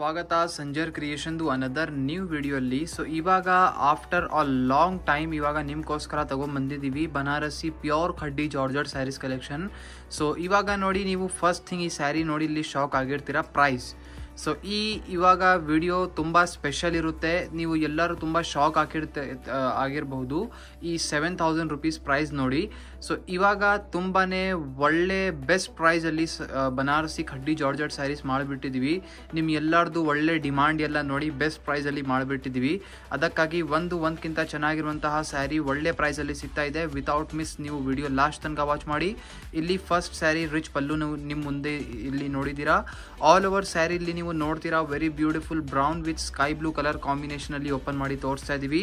ಸ್ವಾಗತ ಸಂಜರ್ ಕ್ರಿಯೇಷನ್ದು another new ವಿಡಿಯೋಲ್ಲಿ. ಸೊ ಇವಾಗ ಆಫ್ಟರ್ ಅ ಲಾಂಗ್ ಟೈಮ್ ಇವಾಗ ನಿಮ್ಗೋಸ್ಕರ ತಗೊಂಡ್ಬಂದಿದ್ದೀವಿ Banarasi pure khaddi georgette sarees collection. So ಇವಾಗ ನೋಡಿ, ನೀವು ಫಸ್ಟ್ ಥಿಂಗ್ ಈ ಸ್ಯಾರಿ ನೋಡಿ ಇಲ್ಲಿ ಶಾಕ್ ಆಗಿರ್ತೀರ ಪ್ರೈಸ್. ಸೊ ಇವಾಗ ವಿಡಿಯೋ ತುಂಬ ಸ್ಪೆಷಲ್ ಇರುತ್ತೆ, ನೀವು ಎಲ್ಲರೂ ತುಂಬ ಶಾಕ್ ಆಗಿರಬಹುದು ಈ 7000 ರುಪೀಸ್ ಪ್ರೈಸ್ ನೋಡಿ. ಸೊ ಇವಾಗ ತುಂಬಾ ಒಳ್ಳೆ ಬೆಸ್ಟ್ ಪ್ರೈಸಲ್ಲಿ ಬನಾರಸಿ ಖಡ್ಡಿ ಜಾರ್ಜೆಟ್ ಸ್ಯಾರೀಸ್ ಮಾಡಿಬಿಟ್ಟಿದ್ದೀವಿ. ನಿಮ್ಮ ಎಲ್ಲರದು ಒಳ್ಳೆ ಡಿಮಾಂಡ್ ಎಲ್ಲ ನೋಡಿ ಬೆಸ್ಟ್ ಪ್ರೈಸಲ್ಲಿ ಮಾಡಿಬಿಟ್ಟಿದ್ದೀವಿ. ಅದಕ್ಕಾಗಿ ಒಂದಕ್ಕಿಂತ ಚೆನ್ನಾಗಿರುವಂತಹ ಸ್ಯಾರಿ ಒಳ್ಳೆ ಪ್ರೈಸಲ್ಲಿ ಸಿಗ್ತಾ ಇದೆ. ವಿತೌಟ್ ಮಿಸ್ ನೀವು ವಿಡಿಯೋ ಲಾಸ್ಟ್ ತನಕ ವಾಚ್ ಮಾಡಿ. ಇಲ್ಲಿ ಫಸ್ಟ್ ಸ್ಯಾರಿ ರಿಚ್ ಪಲ್ಲು ನಿಮ್ಮ ಮುಂದೆ ಇಲ್ಲಿ ನೋಡಿದ್ದೀರಾ. ಆಲ್ ಓವರ್ ಸ್ಯಾರಿ ಇಲ್ಲಿ ನೀವು ನೋಡ್ತೀರಾ very beautiful brown with sky blue colour combination ಅಲ್ಲಿ ಓಪನ್ ಮಾಡಿ ತೋರಿಸ್ತಾ ಇದೀವಿ.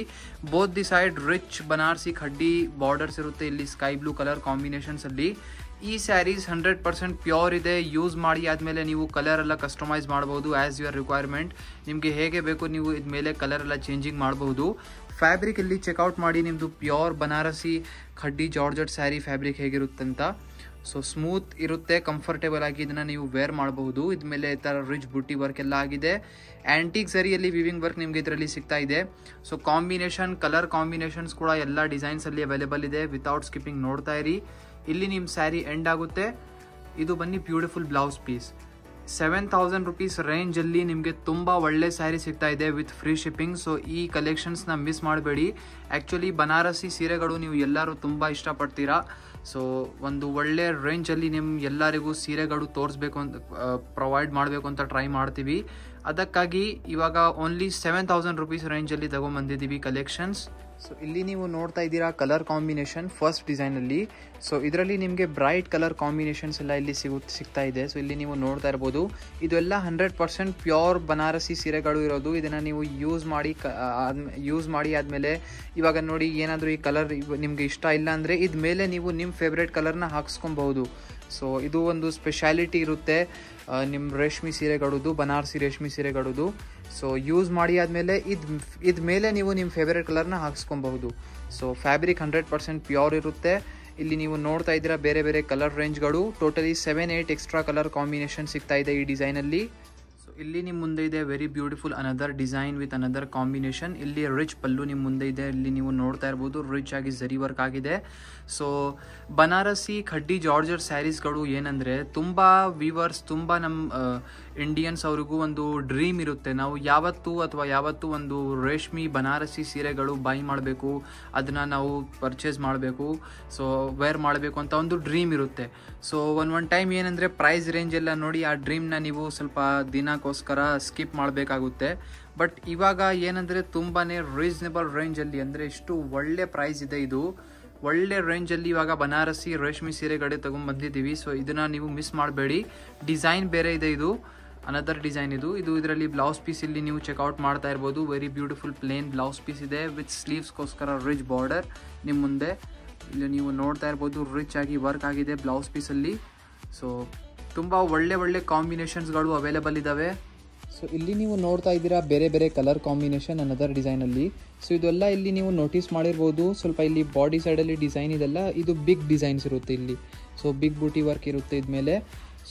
Both the side rich Banarasi khaddi borders ಇರುತ್ತೆ ಇಲ್ಲಿ ಸ್ಕೈ ಬ್ಲೂ ಕಲರ್ ಕಾಂಬಿನೇಷನ್ಸ್ ಅಲ್ಲಿ. ಈ ಸ್ಯಾರೀಸ್ 100% ಪ್ಯೂರ್ ಇದೆ. ಯೂಸ್ ಮಾಡಿ ಆದಮೇಲೆ ನೀವು ಕಲರ್ ಎಲ್ಲ ಕಸ್ಟಮೈಸ್ ಮಾಡಬಹುದು ಆಸ್ ಯುವರ್ ರಿಕ್ವೈರ್ಮೆಂಟ್. ನಿಮಗೆ ಹೇಗೆ ಬೇಕು ನೀವು ಇದ್ಮೇಲೆ ಕಲರ್ ಎಲ್ಲ ಚೇಂಜಿಂಗ್ ಮಾಡಬಹುದು. ಫ್ಯಾಬ್ರಿಕ್ ಇಲ್ಲಿ ಚೆಕ್ಔಟ್ ಮಾಡಿ ನಿಮ್ಮದು pure Banarasi khaddi georgette saree fabric ಹೇಗಿರುತ್ತಂತ. ಸೊ ಸ್ಮೂತ್ ಇರುತ್ತೆ, ಕಂಫರ್ಟೇಬಲ್ ಆಗಿ ಇದನ್ನು ನೀವು ವೇರ್ ಮಾಡಬಹುದು. ಇದ್ಮೇಲೆ ಈ ಥರ ರಿಚ್ ಬುಟ್ಟಿ ವರ್ಕ್ ಎಲ್ಲ ಆಗಿದೆ. ಆ್ಯಂಟಿಕ್ ಸರಿಯಲ್ಲಿ ವಿವಿಂಗ್ ವರ್ಕ್ ನಿಮಗೆ ಇದರಲ್ಲಿ ಸಿಗ್ತಾ ಇದೆ. ಸೊ ಕಾಂಬಿನೇಷನ್ ಕಲರ್ ಕಾಂಬಿನೇಷನ್ಸ್ ಕೂಡ ಎಲ್ಲ ಡಿಸೈನ್ಸಲ್ಲಿ ಅವೈಲೇಬಲ್ ಇದೆ. ವಿತೌಟ್ ಸ್ಕಿಪ್ಪಿಂಗ್ ನೋಡ್ತಾ ಇರಿ. ಇಲ್ಲಿ ನಿಮ್ಮ ಸ್ಯಾರಿ ಎಂಡ್ ಆಗುತ್ತೆ. ಇದು ಬನ್ನಿ ಬ್ಯೂಟಿಫುಲ್ ಬ್ಲೌಸ್ ಪೀಸ್. 7000 ರುಪೀಸ್ ರೇಂಜಲ್ಲಿ ನಿಮಗೆ ತುಂಬ ಒಳ್ಳೆ ಸ್ಯಾರಿ ಸಿಗ್ತಾ ಇದೆ ವಿತ್ ಫ್ರೀ ಶಿಪ್ಪಿಂಗ್. ಸೊ ಈ ಕಲೆಕ್ಷನ್ಸ್ನ ಮಿಸ್ ಮಾಡಬೇಡಿ. ಆ್ಯಕ್ಚುಲಿ ಬನಾರಸಿ ಸೀರೆಗಳು ನೀವು ಎಲ್ಲರೂ ತುಂಬ ಇಷ್ಟಪಡ್ತೀರಾ. ಸೊ ಒಂದು ಒಳ್ಳೆ ರೇಂಜಲ್ಲಿ ಎಲ್ಲರಿಗೂ ಸೀರೆಗಳು ತೋರಿಸ್ಬೇಕು ಅಂತ ಪ್ರೊವೈಡ್ ಮಾಡಬೇಕು ಅಂತ ಟ್ರೈ ಮಾಡ್ತೀವಿ. ಅದಕ್ಕಾಗಿ ಇವಾಗ ಓನ್ಲಿ 7000 ರುಪೀಸ್ ರೇಂಜಲ್ಲಿ ತಗೊಂಡ್ಬಂದಿದ್ದೀವಿ ಕಲೆಕ್ಷನ್ಸ್. ಸೊ ಇಲ್ಲಿ ನೀವು ನೋಡ್ತಾ ಇದ್ದೀರಾ ಕಲರ್ ಕಾಂಬಿನೇಷನ್ ಫಸ್ಟ್ ಡಿಸೈನಲ್ಲಿ. ಸೊ ಇದರಲ್ಲಿ ನಿಮಗೆ ಬ್ರೈಟ್ ಕಲರ್ ಕಾಂಬಿನೇಷನ್ಸ್ ಎಲ್ಲ ಇಲ್ಲಿ ಸಿಗ್ತಾ ಇದೆ. ಸೊ ಇಲ್ಲಿ ನೀವು ನೋಡ್ತಾ ಇರ್ಬೋದು, ಇದೆಲ್ಲ 100% ಪ್ಯೂರ್ ಬನಾರಸಿ ಸೀರೆಗಳು ಇರೋದು. ಇದನ್ನು ನೀವು ಯೂಸ್ ಮಾಡಿ ಆದಮೇಲೆ ಇವಾಗ ನೋಡಿ ಏನಾದರೂ ಈ ಕಲರ್ ನಿಮಗೆ ಇಷ್ಟ ಇಲ್ಲ ಅಂದರೆ ಇದ ಮೇಲೆ ನೀವು ನಿಮ್ಮ ಫೇವ್ರೇಟ್ ಕಲರ್ನ ಹಾಕ್ಸ್ಕೊಬಹುದು. ಸೊ ಇದು ಒಂದು ಸ್ಪೆಷಾಲಿಟಿ ಇರುತ್ತೆ ನಿಮ್ಮ ರೇಷ್ಮೆ ಸೀರೆಗಳದು, ಬನಾರಸಿ ರೇಷ್ಮೆ ಸೀರೆಗಳದು. ಸೊ ಯೂಸ್ ಮಾಡಿ ಆದಮೇಲೆ ಇದ ಮೇಲೆ ನೀವು ನಿಮ್ಮ ಫೇವ್ರೇಟ್ ಕಲರ್ನ ಹಾಕ್ಸ್ಕೊಬಹುದು. ಸೊ ಫ್ಯಾಬ್ರಿಕ್ 100% ಪ್ಯೂರ್ ಇರುತ್ತೆ. ಇಲ್ಲಿ ನೀವು ನೋಡ್ತಾ ಇದ್ದೀರಾ ಬೇರೆ ಬೇರೆ ಕಲರ್ ರೇಂಜ್ಗಳು. ಟೋಟಲಿ 7-8 ಎಕ್ಸ್ಟ್ರಾ ಕಲರ್ ಕಾಂಬಿನೇಷನ್ ಸಿಗ್ತಾ ಇದೆ ಈ ಡಿಸೈನಲ್ಲಿ. ಸೊ ಇಲ್ಲಿ ನಿಮ್ಮ ಮುಂದೆ ಇದೆ very beautiful another design with another combination. ಇಲ್ಲಿ ರಿಚ್ ಪಲ್ಲು ನಿಮ್ಮ ಮುಂದೆ ಇದೆ. ಇಲ್ಲಿ ನೀವು ನೋಡ್ತಾ ಇರ್ಬೋದು ರಿಚ್ ಆಗಿ ಜರಿ ವರ್ಕ್ ಆಗಿದೆ. ಸೊ ಬನಾರಸಿ ಖಡ್ಡಿ ಜಾರ್ಜೆಟ್ ಸ್ಯಾರೀಸ್ಗಳು ಏನಂದರೆ ತುಂಬ ವೀವರ್ಸ್, ತುಂಬ ನಮ್ಮ ಇಂಡಿಯನ್ಸ್ ಅವ್ರಿಗೂ ಒಂದು ಡ್ರೀಮ್ ಇರುತ್ತೆ, ನಾವು ಯಾವತ್ತೂ ಒಂದು ರೇಷ್ಮೆ ಬನಾರಸಿ ಸೀರೆಗಳು ಬೈ ಮಾಡಬೇಕು, ಅದನ್ನು ನಾವು ಪರ್ಚೇಸ್ ಮಾಡಬೇಕು, ಸೊ ವೇರ್ ಮಾಡಬೇಕು ಅಂತ ಒಂದು ಡ್ರೀಮ್ ಇರುತ್ತೆ. ಸೊ ಒಂದು ಟೈಮ್ ಏನಂದರೆ ಪ್ರೈಸ್ ರೇಂಜ್ ಎಲ್ಲ ನೋಡಿ ಆ ಡ್ರೀಮ್ನ ನೀವು ಸ್ವಲ್ಪ ದಿನಕ್ಕೋಸ್ಕರ ಸ್ಕಿಪ್ ಮಾಡಬೇಕಾಗುತ್ತೆ. ಬಟ್ ಇವಾಗ ಏನಂದರೆ ತುಂಬಾ ರೀಸನೇಬಲ್ ರೇಂಜಲ್ಲಿ, ಅಂದರೆ ಇಷ್ಟು ಒಳ್ಳೆ ಪ್ರೈಸ್ ಇದೆ. ಇದು ಒಳ್ಳೆ ರೇಂಜಲ್ಲಿ ಇವಾಗ ಬನಾರಸಿ ರೇಷ್ಮೆ ಸೀರೆಗಳೇ ತೊಗೊಂಡ್ಬಂದಿದ್ದೀವಿ. ಸೊ ಇದನ್ನು ನೀವು ಮಿಸ್ ಮಾಡಬೇಡಿ. ಡಿಸೈನ್ ಬೇರೆ ಇದೆ, ಇದು ಅನದರ್ ಡಿಸೈನ್. ಇದರಲ್ಲಿ ಬ್ಲೌಸ್ ಪೀಸ್ ಇಲ್ಲಿ ನೀವು ಚೆಕ್ಔಟ್ ಮಾಡ್ತಾ ಇರ್ಬೋದು. Very beautiful plain blouse piece ಇದೆ ವಿತ್ ಸ್ಲೀವ್ಸ್ಗೋಸ್ಕರ ರಿಚ್ ಬಾರ್ಡರ್ ನಿಮ್ಮ ಮುಂದೆ. ಇಲ್ಲಿ ನೀವು ನೋಡ್ತಾ ಇರ್ಬೋದು ರಿಚ್ ಆಗಿ ವರ್ಕ್ ಆಗಿದೆ ಬ್ಲೌಸ್ ಪೀಸಲ್ಲಿ. ಸೊ ತುಂಬ ಒಳ್ಳೆ ಕಾಂಬಿನೇಷನ್ಸ್ಗಳು ಅವೈಲೇಬಲ್ ಇದ್ದಾವೆ. ಸೊ ಇಲ್ಲಿ ನೀವು ನೋಡ್ತಾ ಇದ್ದೀರಾ ಬೇರೆ ಬೇರೆ ಕಲರ್ ಕಾಂಬಿನೇಷನ್ ಅನದರ್ ಡಿಸೈನಲ್ಲಿ. ಸೊ ಇದೆಲ್ಲ ಇಲ್ಲಿ ನೀವು ನೋಟಿಸ್ ಮಾಡಿರ್ಬೋದು. ಸ್ವಲ್ಪ ಇಲ್ಲಿ ಬಾಡಿ ಸೈಡಲ್ಲಿ ಡಿಸೈನ್ ಇದೆಲ್ಲ ಇದು ಬಿಗ್ ಡಿಸೈನ್ಸ್ ಇರುತ್ತೆ ಇಲ್ಲಿ. ಸೊ ಬಿಗ್ ಬೂಟಿ ವರ್ಕ್ ಇರುತ್ತೆ ಇದ್ಮೇಲೆ.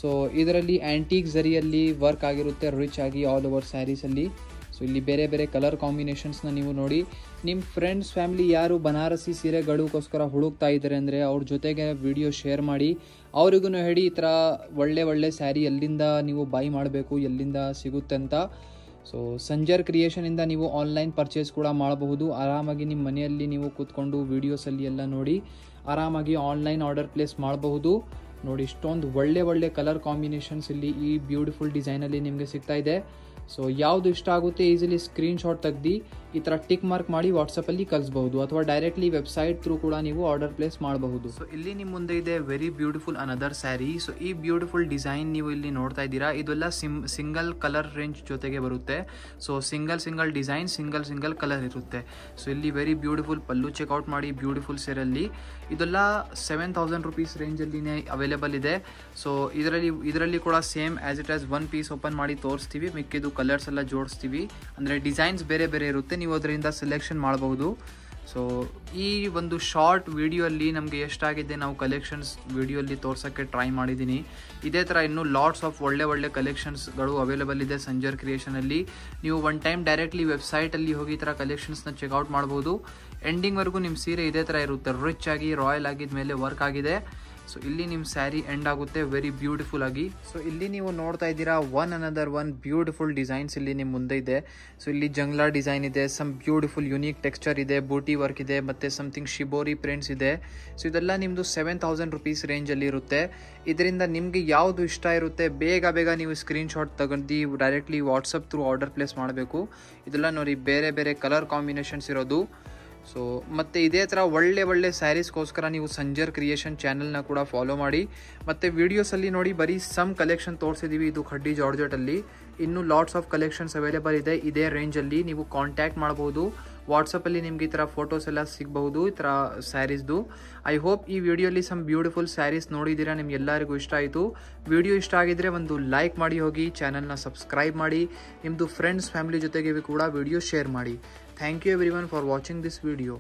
ಸೊ ಇದರಲ್ಲಿ ಆ್ಯಂಟಿಕ್ ಜರಿಯಲ್ಲಿ ವರ್ಕ್ ಆಗಿರುತ್ತೆ ರಿಚ್ ಆಗಿ ಆಲ್ ಓವರ್ ಸ್ಯಾರೀಸಲ್ಲಿ. ಸೊ ಇಲ್ಲಿ ಬೇರೆ ಬೇರೆ ಕಲರ್ ಕಾಂಬಿನೇಷನ್ಸ್ನ ನೀವು ನೋಡಿ. ನಿಮ್ಮ ಫ್ರೆಂಡ್ಸ್ ಫ್ಯಾಮಿಲಿ ಯಾರು ಬನಾರಸಿ ಸೀರೆಗಳಿಗೋಸ್ಕರ ಹುಡುಕ್ತಾ ಇದ್ದಾರೆ ಅಂದರೆ ಅವ್ರ ಜೊತೆಗೆ ವಿಡಿಯೋ ಶೇರ್ ಮಾಡಿ. ಅವ್ರಿಗೂ ಹೇಳಿ ಈ ಥರ ಒಳ್ಳೆ ಸ್ಯಾರಿ ಎಲ್ಲಿಂದ ನೀವು ಬೈ ಮಾಡಬೇಕು, ಎಲ್ಲಿಂದ ಸಿಗುತ್ತೆ ಅಂತ. ಸೊ ಸಂಜರ್ ಕ್ರಿಯೇಷನಿಂದ ನೀವು ಆನ್ಲೈನ್ ಪರ್ಚೇಸ್ ಕೂಡ ಮಾಡಬಹುದು. ಆರಾಮಾಗಿ ನಿಮ್ಮ ಮನೆಯಲ್ಲಿ ನೀವು ಕೂತ್ಕೊಂಡು ವೀಡಿಯೋಸಲ್ಲಿ ಎಲ್ಲ ನೋಡಿ ಆರಾಮಾಗಿ ಆನ್ಲೈನ್ ಆರ್ಡರ್ ಪ್ಲೇಸ್ ಮಾಡಬಹುದು. ನೋಡಿ ಇಷ್ಟೊಂದು ಒಳ್ಳೆ ಕಲರ್ ಕಾಂಬಿನೇಷನ್ಸ್ ಇಲ್ಲಿ ಈ ಬ್ಯೂಟಿಫುಲ್ ಡಿಸೈನಲ್ಲಿ ನಿಮಗೆ ಸಿಗ್ತಾ ಇದೆ. ಸೊ ಯಾವುದು ಇಷ್ಟ ಆಗುತ್ತೆ ಈಸಿಲಿ ಸ್ಕ್ರೀನ್ಶಾಟ್ ತೆಗ್ದು ಈ ಥರ ಟಿಕ್ ಮಾರ್ಕ್ ಮಾಡಿ ವಾಟ್ಸಪ್ಪಲ್ಲಿ ಕಳಿಸ್ಬಹುದು, ಅಥವಾ ಡೈರೆಕ್ಟ್ಲಿ ವೆಬ್ಸೈಟ್ ಥ್ರೂ ಕೂಡ ನೀವು ಆರ್ಡರ್ ಪ್ಲೇಸ್ ಮಾಡಬಹುದು. ಸೊ ಇಲ್ಲಿ ನಿಮ್ಮ ಮುಂದೆ ಇದೆ very beautiful another sari. So ಈ ಬ್ಯೂಟಿಫುಲ್ ಡಿಸೈನ್ ನೀವು ಇಲ್ಲಿ ನೋಡ್ತಾ ಇದ್ದೀರಾ. ಇದೆಲ್ಲ ಸಿಂಗಲ್ ಕಲರ್ ರೇಂಜ್ ಜೊತೆಗೆ ಬರುತ್ತೆ. So single design single colour ಇರುತ್ತೆ. ಸೊ ಇಲ್ಲಿ ವೆರಿ ಬ್ಯೂಟಿಫುಲ್ ಪಲ್ಲು ಚೆಕ್ಔಟ್ ಮಾಡಿ ಬ್ಯೂಟಿಫುಲ್ ಸೀರೆಯಲ್ಲಿ. ಇದೆಲ್ಲ 7000 ರುಪೀಸ್ ರೇಂಜಲ್ಲಿನೇ ಅವೈಲೇಬಲ್ ಇದೆ. ಸೊ ಇದರಲ್ಲಿ ಕೂಡ same as it as one piece open ಮಾಡಿ ತೋರಿಸ್ತೀವಿ. ಮಿಕ್ಕಿದ್ದು ಕಲರ್ಸ್ ಎಲ್ಲ ಜೋಡಿಸ್ತೀವಿ. ಅಂದರೆ ಡಿಸೈನ್ಸ್ ಬೇರೆ ಇರುತ್ತೆ, ನೀವು ಅದರಿಂದ ಸೆಲೆಕ್ಷನ್ ಮಾಡಬಹುದು. ಸೊ ಈ ಒಂದು ಶಾರ್ಟ್ ವಿಡಿಯೋಲ್ಲಿ ನಮಗೆ ಎಷ್ಟಾಗಿದೆ ನಾವು ಕಲೆಕ್ಷನ್ಸ್ ವಿಡಿಯೋಲ್ಲಿ ತೋರ್ಸೋಕ್ಕೆ ಟ್ರೈ ಮಾಡಿದ್ದೀನಿ. ಇದೇ ಥರ ಇನ್ನೂ ಲಾಟ್ಸ್ ಆಫ್ ಒಳ್ಳೆ ಕಲೆಕ್ಷನ್ಸ್ಗಳು ಅವೈಲೇಬಲ್ ಇದೆ ಸಂಜರ್ ಕ್ರಿಯೇಷನಲ್ಲಿ. ನೀವು ಒನ್ ಟೈಮ್ ಡೈರೆಕ್ಟ್ಲಿ ವೆಬ್ಸೈಟಲ್ಲಿ ಹೋಗಿ ಈ ಥರ ಕಲೆಕ್ಷನ್ಸ್ನ ಚೆಕ್ಔಟ್ ಮಾಡ್ಬೋದು. ಎಂಡಿಂಗ್ವರೆಗೂ ನಿಮ್ಮ ಸೀರೆ ಇದೇ ಥರ ಇರುತ್ತೆ, ರಿಚ್ ಆಗಿ ರಾಯಲ್ ಆಗಿದ ಮೇಲೆ ವರ್ಕ್ ಆಗಿದೆ. ಸೊ ಇಲ್ಲಿ ನಿಮ್ಮ ಸ್ಯಾರಿ ಎಂಡ್ ಆಗುತ್ತೆ ವೆರಿ ಬ್ಯೂಟಿಫುಲ್ ಆಗಿ. ಸೊ ಇಲ್ಲಿ ನೀವು ನೋಡ್ತಾ ಇದ್ದೀರಾ ಒನ್ ಬ್ಯೂಟಿಫುಲ್ ಡಿಸೈನ್ಸ್ ಇಲ್ಲಿ ನಿಮ್ಮ ಮುಂದೆ ಇದೆ. ಸೊ ಇಲ್ಲಿ ಜಂಗ್ಲಾ ಡಿಸೈನ್ ಇದೆ, ಸಮ್ ಬ್ಯೂಟಿಫುಲ್ ಯುನೀಕ್ ಟೆಕ್ಸ್ಚರ್ ಇದೆ, ಬೂಟಿ ವರ್ಕ್ ಇದೆ, ಮತ್ತೆ ಸಮಥಿಂಗ್ ಶಿಬೋರಿ ಪ್ರಿಂಟ್ಸ್ ಇದೆ. ಸೊ ಇದೆಲ್ಲ ನಿಮ್ಮದು 7000 rupees ರೇಂಜಲ್ಲಿ ಇರುತ್ತೆ. ಇದರಿಂದ ನಿಮಗೆ ಯಾವುದು ಇಷ್ಟ ಇರುತ್ತೆ ಬೇಗ ನೀವು ಸ್ಕ್ರೀನ್ಶಾಟ್ ತಗೊಂಡು directly WhatsApp through order place ಮಾಡಬೇಕು. ಇದೆಲ್ಲ ನೋಡಿ ಬೇರೆ ಕಲರ್ ಕಾಂಬಿನೇಷನ್ಸ್ ಇರೋದು. ಸೊ ಮತ್ತು ಇದೇ ಥರ ಒಳ್ಳೆ ಸ್ಯಾರೀಸ್ಗೋಸ್ಕರ ನೀವು ಸಂಜರ್ ಕ್ರಿಯೇಷನ್ ಚಾನಲ್ನ ಕೂಡ ಫಾಲೋ ಮಾಡಿ. ಮತ್ತು ವೀಡಿಯೋಸಲ್ಲಿ ನೋಡಿ ಬರೀ ಸಮ್ ಕಲೆಕ್ಷನ್ ತೋರಿಸಿದ್ದೀವಿ ಇದು ಖಡ್ಡಿ ಜಾರ್ಜೆಟಲ್ಲಿ. ಇನ್ನೂ ಲಾಟ್ಸ್ ಆಫ್ ಕಲೆಕ್ಷನ್ಸ್ ಅವೈಲೇಬಲ್ ಇದೆ ಇದೇ ರೇಂಜಲ್ಲಿ. ನೀವು ಕಾಂಟ್ಯಾಕ್ಟ್ ಮಾಡ್ಬೋದು. ವಾಟ್ಸಪ್ಪಲ್ಲಿ ನಿಮ್ಗೆ ಈ ಥರ ಫೋಟೋಸ್ ಎಲ್ಲ ಸಿಗಬಹುದು ಈ ಥರ ಸ್ಯಾರೀಸ್ದು. ಐ ಹೋಪ್ ಈ ವಿಡಿಯೋಲಿ ಸಮ್ ಬ್ಯೂಟಿಫುಲ್ ಸ್ಯಾರೀಸ್ ನೋಡಿದ್ದೀರಾ, ನಿಮ್ಗೆಲ್ಲರಿಗೂ ಇಷ್ಟ ಆಯಿತು. ವಿಡಿಯೋ ಇಷ್ಟ ಆಗಿದ್ರೆ ಒಂದು ಲೈಕ್ ಮಾಡಿ ಹೋಗಿ, ಚಾನಲ್ನ ಸಬ್ಸ್ಕ್ರೈಬ್ ಮಾಡಿ, ನಿಮ್ಮದು ಫ್ರೆಂಡ್ಸ್ ಫ್ಯಾಮಿಲಿ ಜೊತೆಗೆ ಕೂಡ ವಿಡಿಯೋ ಶೇರ್ ಮಾಡಿ. Thank you everyone for watching this video.